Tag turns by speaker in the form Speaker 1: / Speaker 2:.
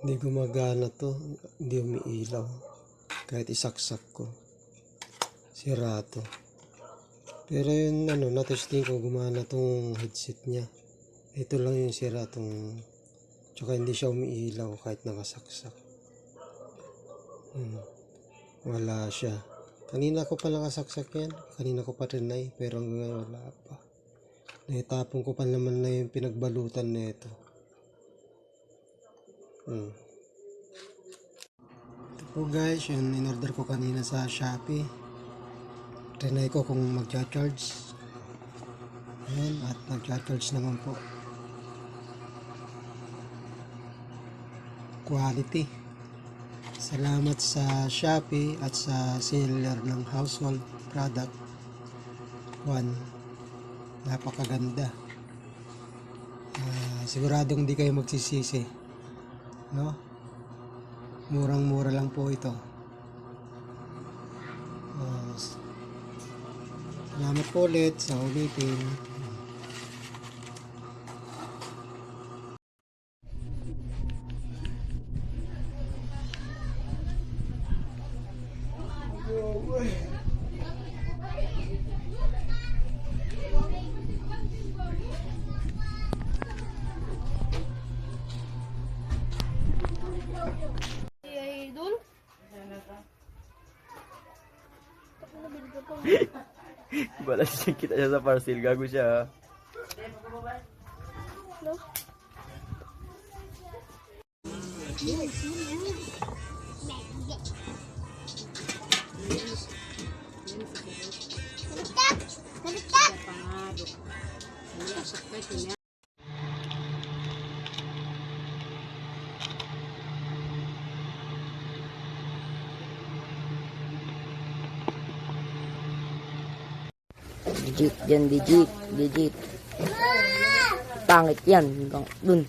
Speaker 1: Hindi gumagana to. Hindi umiilaw. Kahit isaksak ko. Sira to. Pero yun natesting ko gumana tong headset niya. Ito lang yung sira tong. Tsaka hindi siya umiilaw kahit nakasaksak. Wala siya. Kanina ko pa nakasaksak yan. Kanina ko pa trinay. Pero hanggang ngayon wala pa. Naitapon ko pa naman na yung pinagbalutan na ito. Ito po guys, yung in-order ko kanina sa Shopee. Trinay ko kung mag-charge. Ayan, at mag-charge naman po. Quality. Salamat sa Shopee at sa seller ng household product. Napakaganda. Siguradong di kayo magsisisi. No? Murang-mura lang po ito. Salamat po ulit sa ulitin.
Speaker 2: Wala siya, kita siya sa parcel. Gago siya.
Speaker 3: No?
Speaker 4: Legit yan, legit. Pangit yan, hanggang dun.